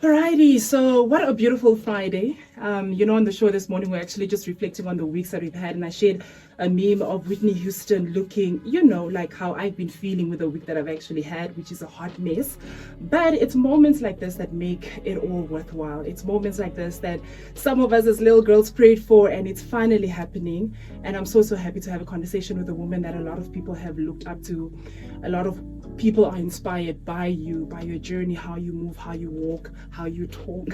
Alrighty, so what a beautiful Friday. On the show this morning, we're actually just reflecting on the weeks that we've had, and I shared a meme of Whitney Houston looking, like how I've been feeling with the week that I've actually had, which is a hot mess. But it's moments like this that make it all worthwhile. It's moments like this that some of us as little girls prayed for, and it's finally happening. And I'm so happy to have a conversation with a woman that a lot of people have looked up to. A lot of people are inspired by you, by your journey, how you move, how you walk, how you talk.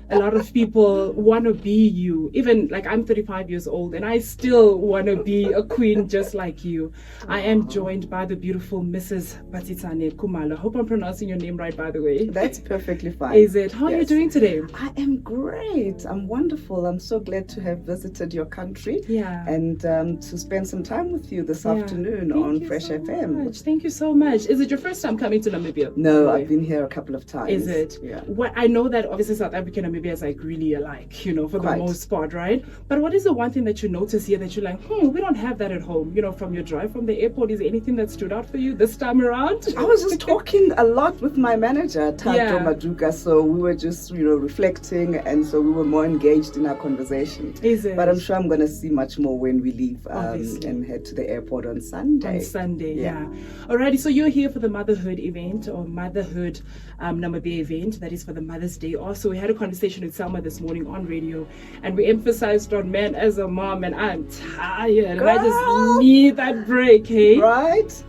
A lot of people want to be you. Even like I'm 35 years old and I still want to be a queen just like you. I am joined by the beautiful Mrs. Basetsana Kumalo. I hope I'm pronouncing your name right, by the way. That's perfectly fine. Is it? How are you doing today? I am great. I'm wonderful. I'm so glad to have visited your country. Yeah. And to spend some time with you this afternoon on Fresh FM. Much. Thank you so much. Is it your first time coming to Namibia? No, I've been here a couple of times. Is it? Yeah. What I know that obviously South Africa and Namibia is like really alike, for the most part, right? But what is the one thing that you notice here that you're like, we don't have that at home? From your drive from the airport, is there anything that stood out for you this time around? I was just talking a lot with my manager, Tato Maduka, so we were just, reflecting, and so we were more engaged in our conversation. Is it? But I'm sure I'm going to see much more when we leave and head to the airport on Sunday. On Sunday, yeah. Alrighty, so you're here for the Motherhood event, or Motherhood Namibia event, that is for the Mother's Day. Also, we had a conversation with Selma this morning on radio, and we emphasized on man as a mom, and I'm tired. Girl. I just need that break, hey? Right?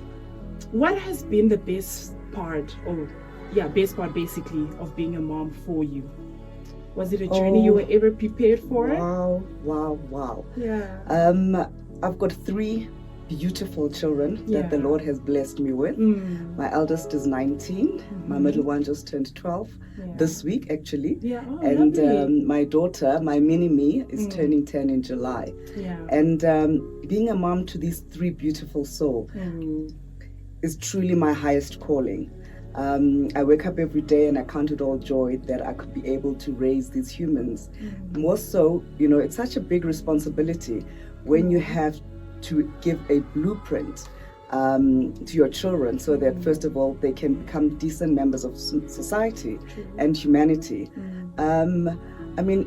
What has been the best part, basically, of being a mom for you? Was it a journey you were ever prepared for? Wow. Yeah. I've got 3 beautiful children that the Lord has blessed me with. My eldest is 19. My middle one just turned 12 this week, actually. And my daughter, my mini-me, is turning 10 in July. And being a mom to these 3 beautiful souls is truly my highest calling. I wake up every day and I count it all joy that I could be able to raise these humans. More so, it's such a big responsibility when you have to give a blueprint to your children so that, first of all, they can become decent members of society and humanity.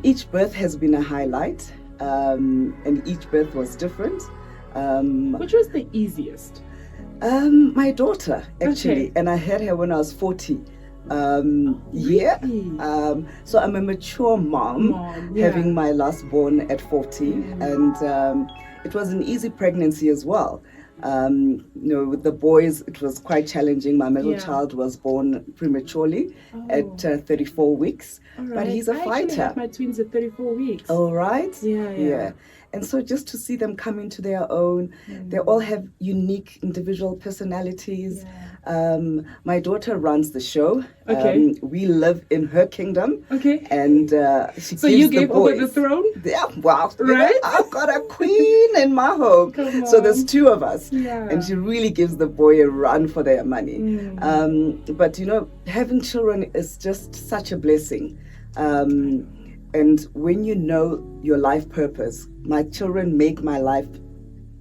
Each birth has been a highlight, and each birth was different. Which was the easiest? My daughter, actually, and I had her when I was 40. So I'm a mature mom, having my last born at 40, and it was an easy pregnancy as well. With the boys, it was quite challenging. My middle child was born prematurely at 34 weeks, but he's a fighter. I actually had my twins at 34 weeks. All right. Yeah. And so just to see them come into their own, they all have unique individual personalities. My daughter runs the show. We live in her kingdom. And she so gives you gave the boys over the throne? Yeah, wow. Right? I've got a queen in my home. So there's 2 of us. And she really gives the boy a run for their money. But having children is just such a blessing. And when you know your life purpose, my children make my life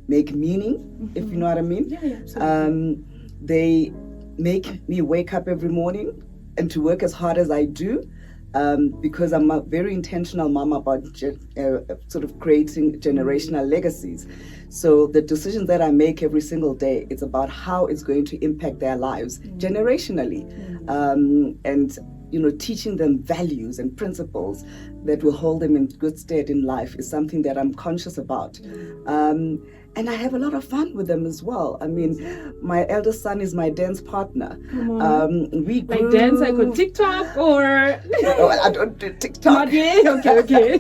make meaning, if you know what I mean. They make me wake up every morning and to work as hard as I do, because I'm a very intentional mom about sort of creating generational legacies. So the decisions that I make every single day, it's about how it's going to impact their lives generationally. And teaching them values and principles that will hold them in good stead in life is something that I'm conscious about. And I have a lot of fun with them as well. My eldest son is my dance partner. We like dance like on TikTok or? No, I don't do TikTok. Not yet? Okay.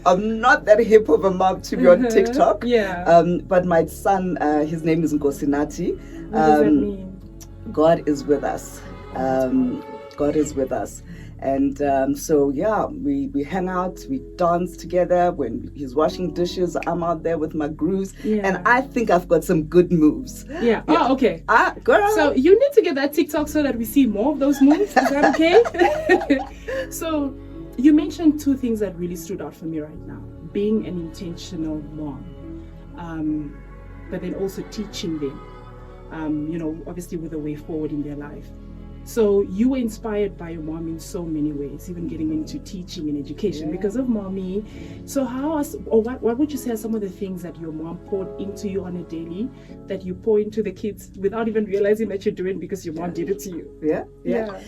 I'm not that hip of a mom to be on TikTok. Yeah. But my son, his name is Nkosinati. What does that mean? God is with us. God is with us. And we hang out, we dance together. When he's washing dishes, I'm out there with my grooves. And I think I've got some good moves. Oh, okay. Girl. So you need to get that TikTok so that we see more of those moves. Is that okay? So you mentioned 2 things that really stood out for me right now. Being an intentional mom, but then also teaching them, obviously with a way forward in their life. So you were inspired by your mom in so many ways, even getting into teaching and education because of mommy. So what would you say are some of the things that your mom poured into you on a daily that you pour into the kids without even realizing that you're doing because your mom did it to you? Yeah.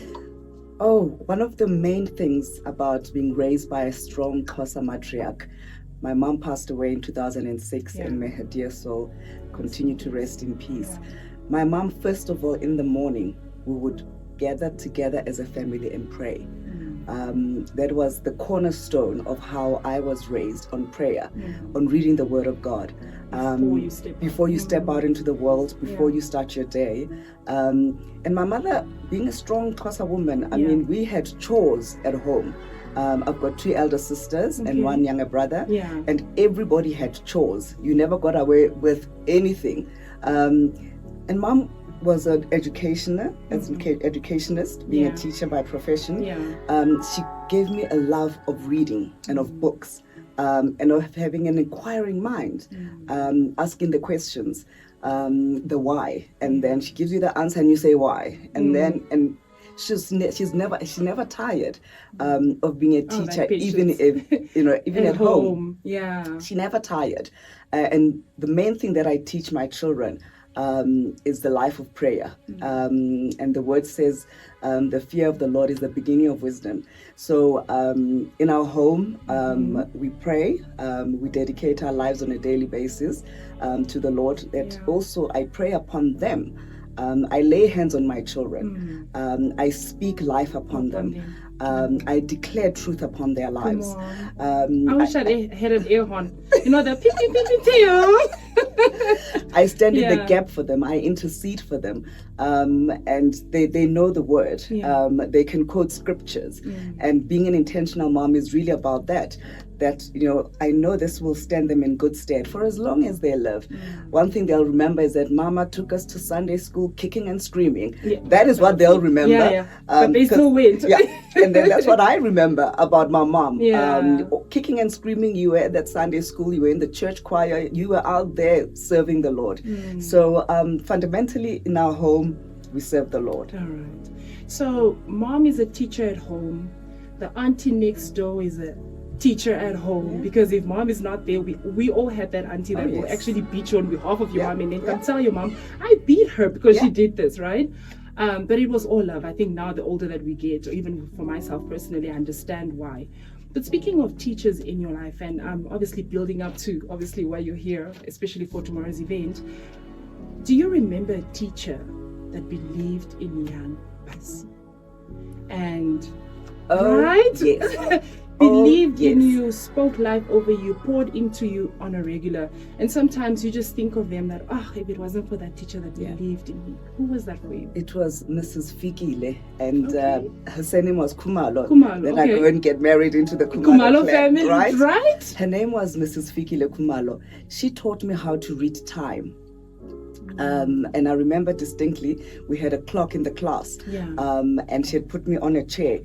Oh, one of the main things about being raised by a strong Xhosa matriarch. My mom passed away in 2006, and may her dear soul continue to rest in peace. My mom, first of all, in the morning, we would gather together as a family and pray. That was the cornerstone of how I was raised, on prayer, on reading the Word of God. Before you step out into the world, before you start your day. And my mother, being a strong Xhosa woman, I mean, we had chores at home. I've got 2 elder sisters and 1 younger brother, and everybody had chores. You never got away with anything. And mom was an educationist, being a teacher by profession. She gave me a love of reading and of books, and of having an inquiring mind, asking the questions, the why, and then she gives you the answer and you say why, and she never tired of being a teacher, even if even at home. She never tired. And the main thing that I teach my children is the life of prayer. And the word says the fear of the Lord is the beginning of wisdom. So in our home, we pray, we dedicate our lives on a daily basis to the Lord. That also I pray upon them. I lay hands on my children. I speak life upon them. I declare truth upon their lives. I wish I had an air horn. The pee. I stand in the gap for them. I intercede for them. And they know the word. They can quote scriptures. And being an intentional mom is really about that. That, I know this will stand them in good stead for as long as they live. One thing they'll remember is that Mama took us to Sunday school kicking and screaming. That is what they'll remember. But they still went. And then that's what I remember about my mom. Kicking and screaming, you were at that Sunday school, you were in the church choir, you were out there serving the Lord. So fundamentally in our home, we serve the Lord. All right. So mom is a teacher at home. The auntie next door is a teacher at home, because if mom is not there, we all had that auntie that will actually beat you on behalf of your mom, and then come tell your mom, I beat her because she did this, right? But it was all love. I think now the older that we get, or even for myself personally, I understand why. But speaking of teachers in your life, and obviously building up to why you're here, especially for tomorrow's event, do you remember a teacher that believed in young Basi? And believed in you, spoke life over you, poured into you on a regular. And sometimes you just think of them that, if it wasn't for that teacher that believed in me. Who was that for you? It was Mrs. Fikile, and her surname was Kumalo. Then I go and get married into the Kumalo family, right? Her name was Mrs. Fikile Kumalo. She taught me how to read time. And I remember distinctly, we had a clock in the class, and she had put me on a chair,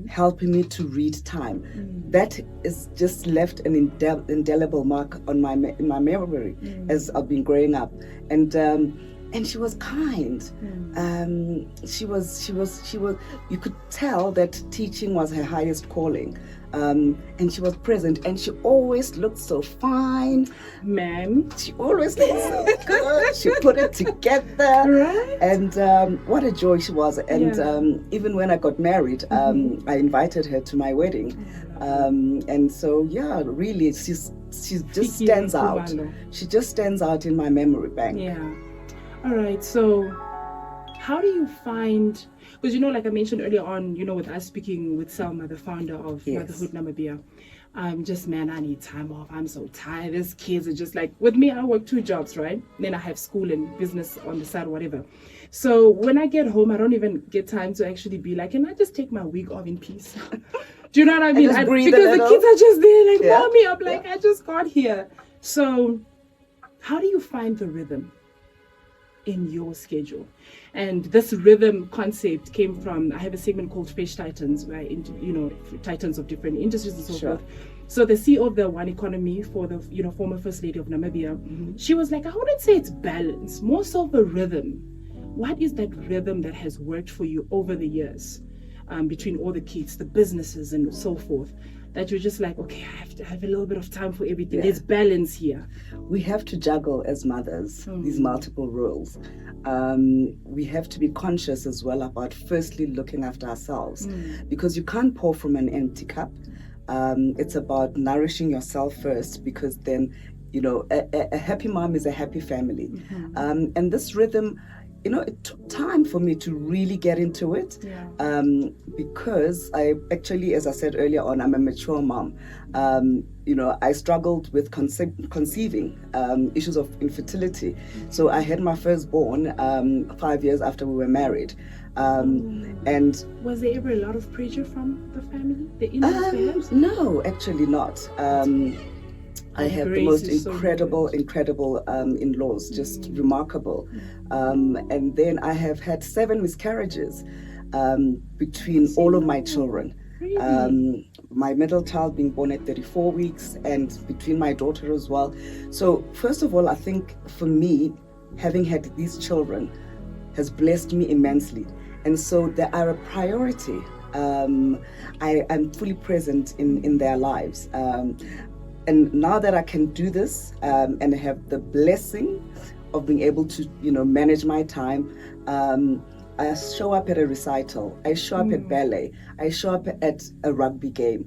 helping me to read time. That is just left an indelible mark on in my memory as I've been growing up. And she was kind. She was. You could tell that teaching was her highest calling. And she was present, and she always looked so fine. Ma'am. She always looked so good. She put it together. Right. And what a joy she was. And even when I got married, I invited her to my wedding. And so, really, she just stands out. She just stands out in my memory bank. Yeah. All right. So how do you find, because like I mentioned earlier on, with us speaking with Selma, the founder of Motherhood Namibia, I need time off. I'm so tired. These kids are just like, with me, I work 2 jobs, right? Then I have school and business on the side, whatever. So when I get home, I don't even get time to actually be like, can I just take my week off in peace? Do you know what I mean? Because the kids are just there like, mommy, I'm like, I just got here. So how do you find the rhythm in your schedule? And this rhythm concept came from, I have a segment called Fresh Titans, where titans of different industries and so forth. So the CEO of the One Economy, for the former First Lady of Namibia, she was like, I wouldn't say it's balance, more so of a rhythm. what is that rhythm that has worked for you over the years, between all the kids, the businesses, and so forth? That you're just like, okay, I have to have a little bit of time for everything. Yeah. There's balance here. We have to juggle as mothers these multiple roles. We have to be conscious as well about firstly looking after ourselves, because you can't pour from an empty cup. It's about nourishing yourself first, because then, you know, a happy mom is a happy family. And this rhythm, you know, it took time for me to really get into it, because I actually, as I said earlier on, I'm a mature mom. You know, I struggled with conceiving, issues of infertility. So I had my firstborn 5 years after we were married. And was there ever a lot of pressure from the family, the in-laws perhaps? No, actually not. I have the most incredible in-laws, just remarkable. And then I have had 7 miscarriages between all of my children. Really? My middle child being born at 34 weeks, and between my daughter as well. So first of all, I think for me, having had these children has blessed me immensely. And so they are a priority. I am fully present in their lives. And now that I can do this and have the blessing of being able to, you know, manage my time, I show up at a recital, I show up at ballet, I show up at a rugby game.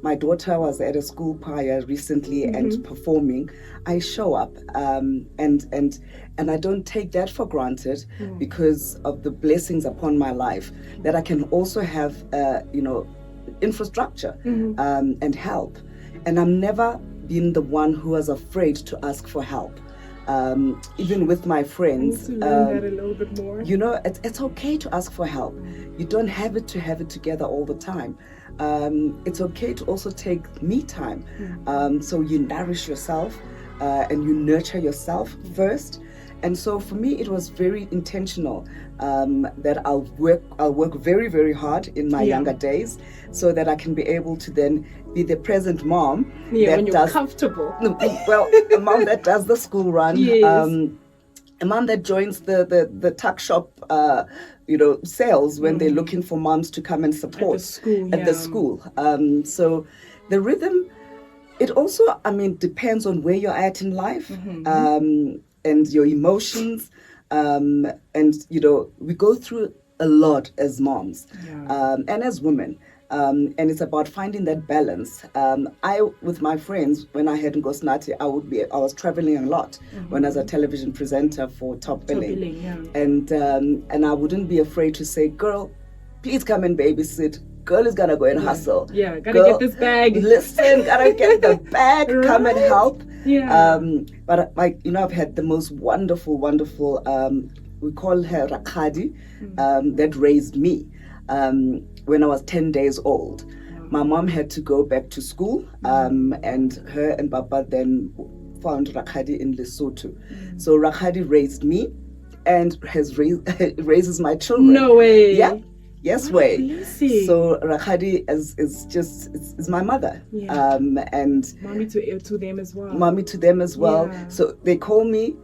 My daughter was at a school choir recently and performing. I show up and I don't take that for granted, because of the blessings upon my life, that I can also have, you know, infrastructure and help. And I'm never been the one who was afraid to ask for help. Even with my friends, I need to learn that a little bit more. You know, it's okay to ask for help. You don't have it to have it together all the time. It's okay to also take me time. So you nourish yourself and you nurture yourself first. And so for me, it was very intentional that I'll work very, very hard in my younger days, so that I can be able to then be the present mom. Yeah, when you're comfortable. Well, a mom that does the school run. Yes. A mom that joins the tuck shop, you know, sales when they're looking for moms to come and support at the school. So the rhythm, it also, I mean, depends on where you're at in life. And your emotions, and you know, we go through a lot as moms, and as women, and it's about finding that balance. I, with my friends, when I had Ngosnati, I was traveling a lot when I was a television presenter for Top Billing, and I wouldn't be afraid to say, "Girl, please come and babysit. Girl is gonna go and hustle. Yeah, gotta get this bag. Listen, gotta get the bag. Right. Come and help." Yeah. But like, you know, I've had the most wonderful, we call her Rakadi, that raised me when I was 10 days old. My mom had to go back to school, and her and Papa then found Rakadi in Lesotho. So Rakadi raised me and raises my children. No way. Yeah. Yes way. Blessing. So Rakadi is my mother. Yeah. And mommy to them as well. Mommy to them as well. Yeah. So they call me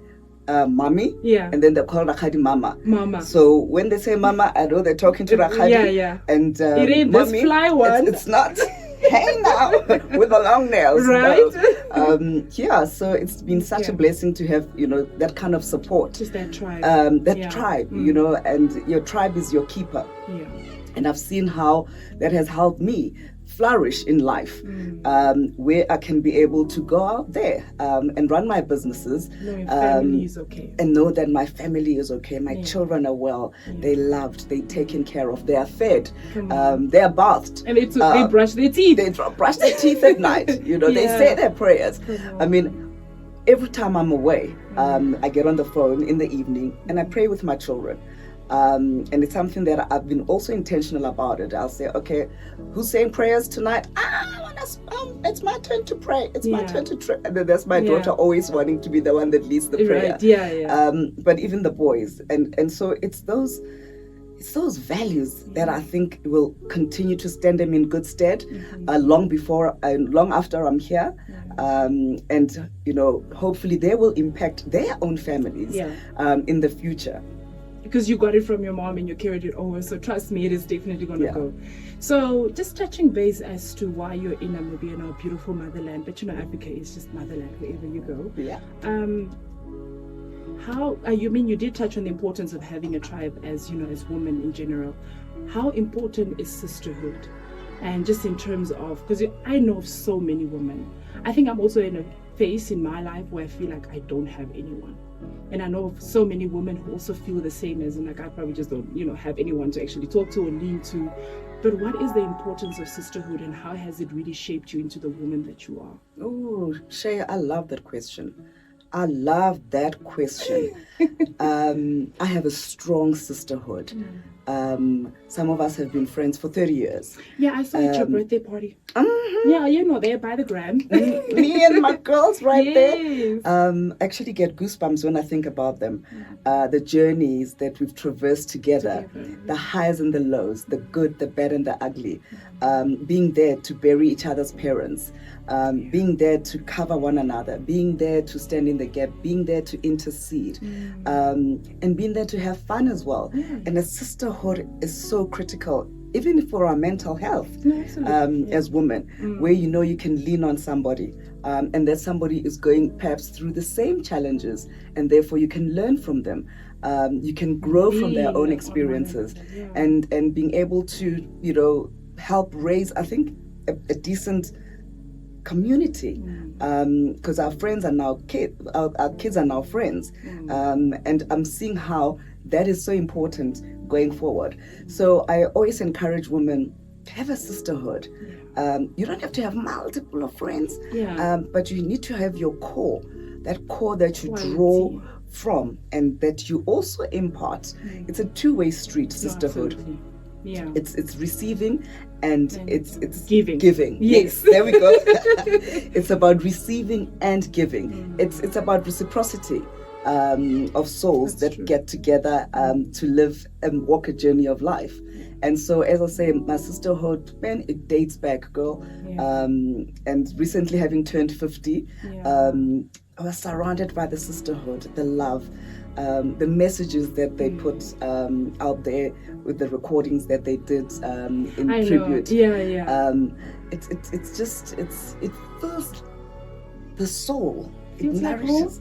mommy. Yeah. And then they call Rakadi mama. Mama. So when they say mama, I know they're talking to Rakadi. Yeah, yeah. And it ain't mommy, this fly one. It's not. Hey now, with the long nails. Right. No. Yeah, so it's been such a blessing to have, you know, that kind of support. Just that tribe. Tribe, you know, and your tribe is your keeper. Yeah. And I've seen how that has helped me flourish in life, where I can be able to go out there and run my businesses, knowing family is okay, and know that my family is okay. My children are well. They're loved. They're taken care of. They are fed. They are bathed. And they brush their teeth. They brush their teeth at night. You know, they say their prayers. I mean, every time I'm away, I get on the phone in the evening and I pray with my children. And it's something that I've been also intentional about it. I'll say, okay, who's saying prayers tonight? It's my turn to pray. It's my turn to pray. And then that's my daughter always wanting to be the one that leads the prayer. Right. Yeah. But even the boys. And so it's those values that I think will continue to stand them in good stead long after I'm here. And, you know, hopefully they will impact their own families in the future. because you got it from your mom and you carried it over. So trust me, it is definitely going to go. So just touching base as to why you're in Namibia, our beautiful motherland, but Africa is just motherland wherever you go. Yeah. How you did touch on the importance of having a tribe as as women in general. How important is sisterhood? And just in terms of, because I know of so many women. I think I'm also in a phase in my life where I feel like I don't have anyone. And I know of so many women who also feel the same as, like, I probably just don't, have anyone to actually talk to or lean to. But what is the importance of sisterhood, and how has it really shaped you into the woman that you are? Oh, Shea, I love that question. I love that question. I have a strong sisterhood. Some of us have been friends for 30 years. Yeah, I saw at your birthday party. Yeah, there by the gram. Me and my girls there. Actually get goosebumps when I think about them. The journeys that we've traversed together, the highs and the lows, the good, the bad and the ugly. Being there to bury each other's parents. Being there to cover one another, being there to stand in the gap, being there to intercede, and being there to have fun as well. And a sisterhood is so critical, even for our mental health as women, where you can lean on somebody, and that somebody is going perhaps through the same challenges, and therefore you can learn from them. You can grow from their own experiences, and being able to help raise, I think, a decent community, because our friends are now kids, our kids are now friends, and I'm seeing how that is so important going forward. So I always encourage women to have a sisterhood. You don't have to have multiple of friends, but you need to have your core, that core that you draw from and that you also impart. It's a two-way street, sisterhood. Yeah, it's receiving and it's giving. Yes, there we go. It's about receiving and giving. It's about reciprocity of souls that get together to live and walk a journey of life. And so, as I say, my sisterhood, man, it dates back, girl. And recently, having turned 50, I was surrounded by the sisterhood, the love, the messages that they put out there with the recordings that they did in tribute. It fills the soul. It nourishes.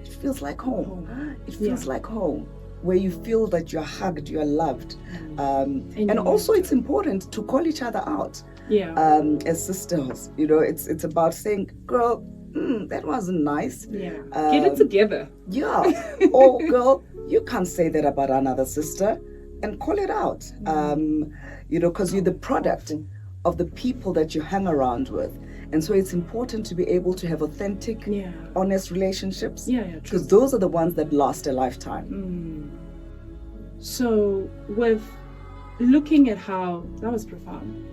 It feels like home. It feels like home, where you feel that you're hugged, you're loved. And also it's important to call each other out as sisters. It's about saying, girl, that wasn't nice. Get it together. Or girl, you can't say that about another sister, and call it out. Because you're the product of the people that you hang around with. And so it's important to be able to have authentic, honest relationships. Because those are the ones that last a lifetime. So with looking at how, that was profound.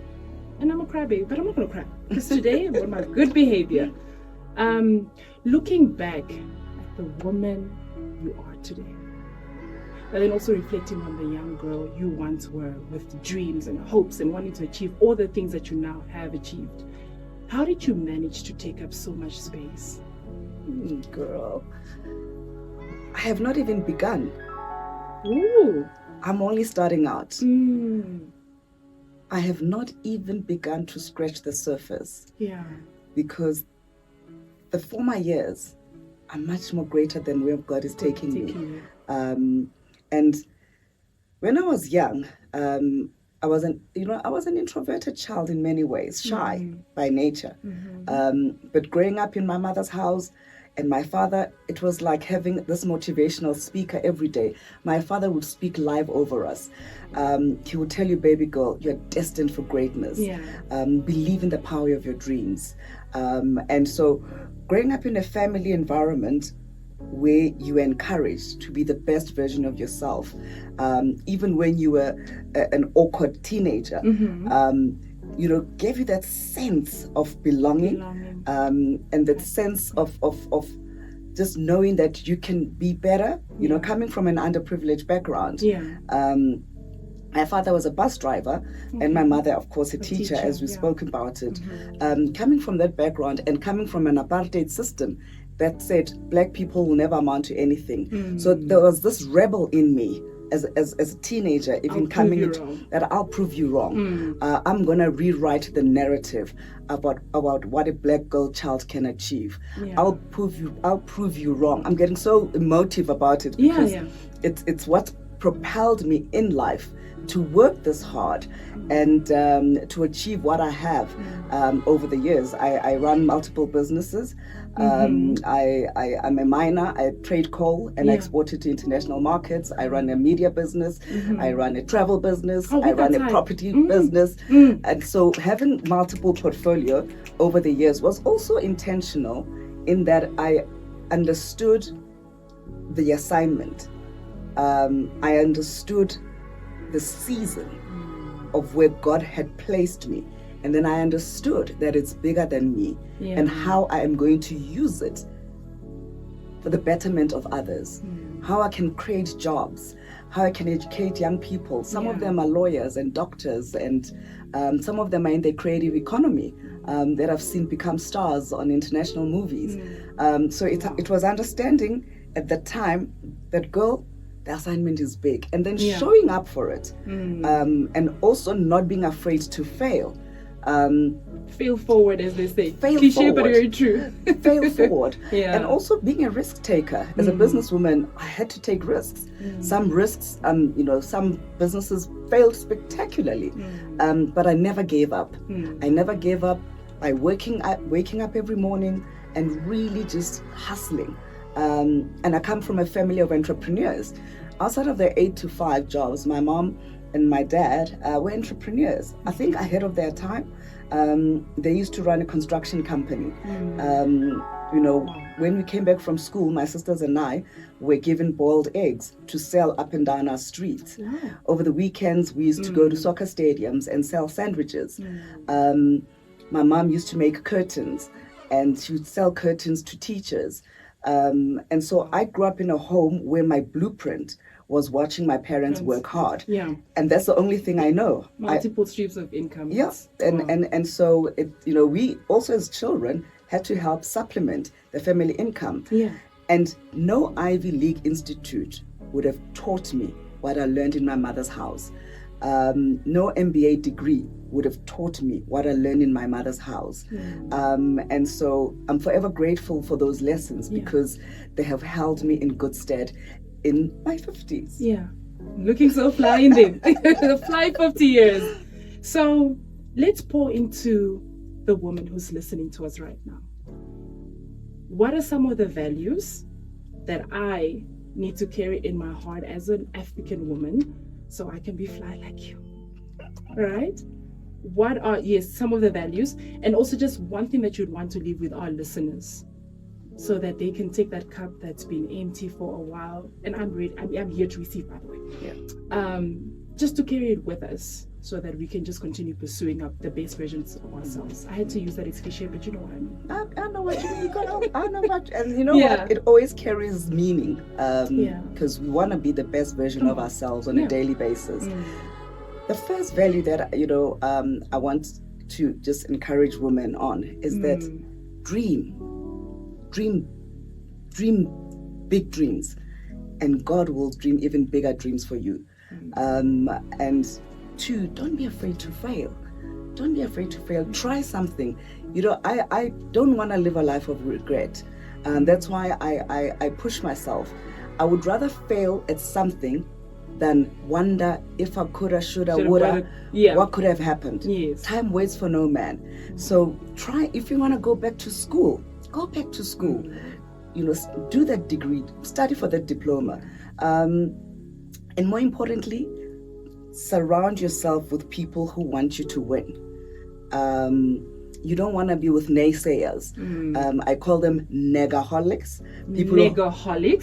And I'm a crybaby, but I'm not going to cry. Because today I'm on my good behavior. Looking back at the woman you are today, but then also reflecting on the young girl you once were, with dreams and hopes and wanting to achieve all the things that you now have achieved. How did you manage to take up so much space? Girl, I have not even begun. Ooh. I'm only starting out. I have not even begun to scratch the surface. Because the former years are much more greater than where God is taking me. And when I was young, I was an introverted child in many ways, shy by nature. But growing up in my mother's house and my father, it was like having this motivational speaker every day. My father would speak live over us. He would tell you, baby girl, you're destined for greatness. Believe in the power of your dreams. And so growing up in a family environment where you were encouraged to be the best version of yourself, even when you were an awkward teenager, gave you that sense of belonging, and that sense of just knowing that you can be better, coming from an underprivileged background. My father was a bus driver, and my mother, of course, a teacher, as we spoke about it. Coming from that background and coming from an apartheid system that said black people will never amount to anything. So there was this rebel in me as a teenager, even I'll coming prove you into wrong. that, I'll prove you wrong. I'm gonna rewrite the narrative about what a black girl child can achieve. Yeah. I'll prove you wrong. I'm getting so emotive about it because it's what propelled me in life to work this hard and to achieve what I have over the years. I run multiple businesses. I'm a miner. I trade coal and export it to international markets. I run a media business. I run a travel business. I run a property business. And so having multiple portfolio over the years was also intentional in that I understood the assignment. I understood the season of where God had placed me. And then I understood that it's bigger than me and how I am going to use it for the betterment of others. How I can create jobs, how I can educate young people. Some of them are lawyers and doctors, and some of them are in the creative economy that I've seen become stars on international movies. So it was understanding at the time that, girl, the assignment is big, and then showing up for it, and also not being afraid to fail. Fail forward, as they say. Fail Cliché, forward. but very true. Fail forward. Yeah. And also being a risk taker. As a businesswoman, I had to take risks. Some risks, some businesses failed spectacularly, but I never gave up. I never gave up by waking up every morning and really just hustling. And I come from a family of entrepreneurs. Outside of their 8-to-5 jobs, my mom and my dad were entrepreneurs. I think ahead of their time. They used to run a construction company. When we came back from school, my sisters and I were given boiled eggs to sell up and down our streets. Wow. Over the weekends, we used to go to soccer stadiums and sell sandwiches. My mom used to make curtains, and she would sell curtains to teachers. And so I grew up in a home where my blueprint was watching my parents work hard. Yeah. And that's the only thing I know. Multiple streams of income. Yeah. And so we also as children had to help supplement the family income. Yeah. And no Ivy League institute would have taught me what I learned in my mother's house. No MBA degree would have taught me what I learned in my mother's house. And so I'm forever grateful for those lessons because they have held me in good stead in my 50s. Yeah. Looking so fly in them. The fly 50 years. So let's pour into the woman who's listening to us right now. What are some of the values that I need to carry in my heart as an African woman so I can be fly like you? Right? What are, some of the values, and also just one thing that you'd want to leave with our listeners so that they can take that cup that's been empty for a while, and I'm ready, I'm here to receive, by the way. Yeah. Just to carry it with us so that we can just continue pursuing up the best versions of ourselves. I had to use that, it's cliche, but you know what I mean. I know what you mean. I know what, and you know what? It always carries meaning because we want to be the best version of ourselves on a daily basis. The first value that I want to just encourage women on is that dream big dreams, and God will dream even bigger dreams for you. And two, don't be afraid to fail. Don't be afraid to fail. Try something. I don't want to live a life of regret. That's why I push myself. I would rather fail at something than wonder if I coulda, shoulda, woulda, what could have happened. Yes. Time waits for no man. So try, if you want to go back to school, go back to school. Do that degree, study for that diploma. And more importantly, surround yourself with people who want you to win. You don't want to be with naysayers. I call them negaholics.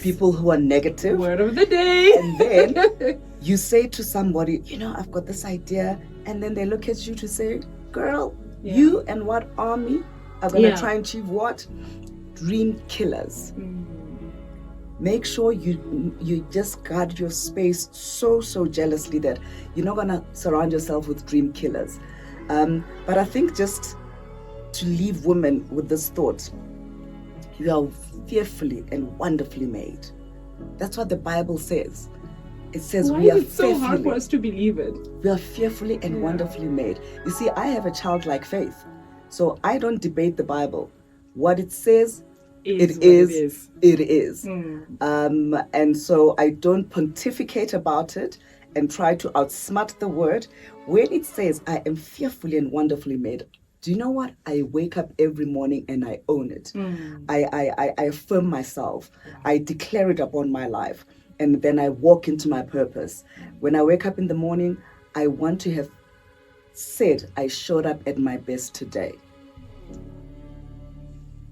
People who are negative. Word of the day. And then you say to somebody, I've got this idea. And then they look at you to say, girl, you and what army are going to try and achieve what? Dream killers. Make sure you just guard your space so jealously that you're not going to surround yourself with dream killers. But I think just to leave women with this thought, you are fearfully and wonderfully made. That's what the Bible says. It says Why we are is it so hard for fearfully, us to believe it? we are fearfully and wonderfully made. You see, I have a childlike faith, so I don't debate the Bible. What it says, it is. And so I don't pontificate about it and try to outsmart the word. When it says, I am fearfully and wonderfully made, do you know what? I wake up every morning and I own it. I affirm myself. I declare it upon my life. And then I walk into my purpose. When I wake up in the morning, I want to have said I showed up at my best today.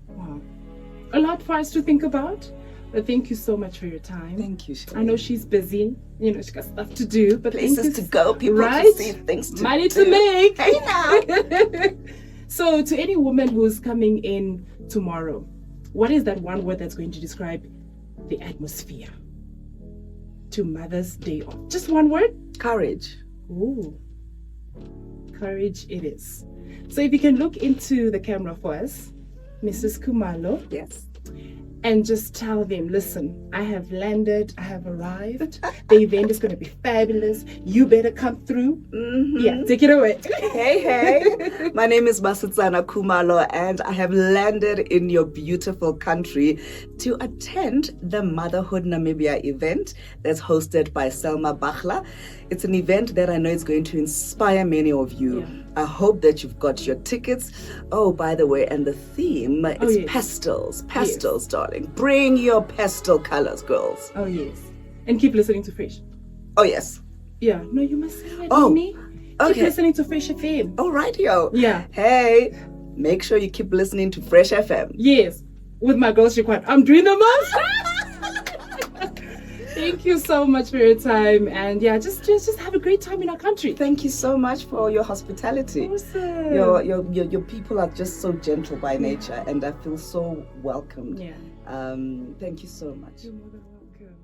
Wow. A lot for us to think about. But thank you so much for your time. Thank you, Shirley. I know she's busy. You know, she's got stuff to do. But places to go, people right? to see, things to money do. to make. Hey now. So to any woman who's coming in tomorrow, what is that one word that's going to describe the atmosphere to Mother's Day off? Just one word? Courage. Ooh. Courage it is. So if you can look into the camera for us, Mrs. Kumalo. Yes. And just tell them, listen, I have landed, I have arrived. The event is going to be fabulous. You better come through. Yeah, take it away. Hey. My name is Basetsana Kumalo, and I have landed in your beautiful country to attend the Motherhood Namibia event that's hosted by Selma Bachla. It's an event that I know is going to inspire many of you. Yeah. I hope that you've got your tickets. Oh, by the way, and the theme is pastels. Pastels, darling. Bring your pastel colors, girls. Oh, yes. And keep listening to Fresh. Oh, yes. Yeah. No, you must say that, Oh, Mimi. okay. Keep listening to Fresh FM. All right, yo. Yeah. Hey, make sure you keep listening to Fresh FM. Yes. With my girls required. I'm doing the most. Thank you so much for your time, and yeah, just have a great time in our country. Thank you so much for your hospitality. Awesome. Your people are just so gentle by nature, and I feel so welcomed. Yeah. Thank you so much. You're more than welcome.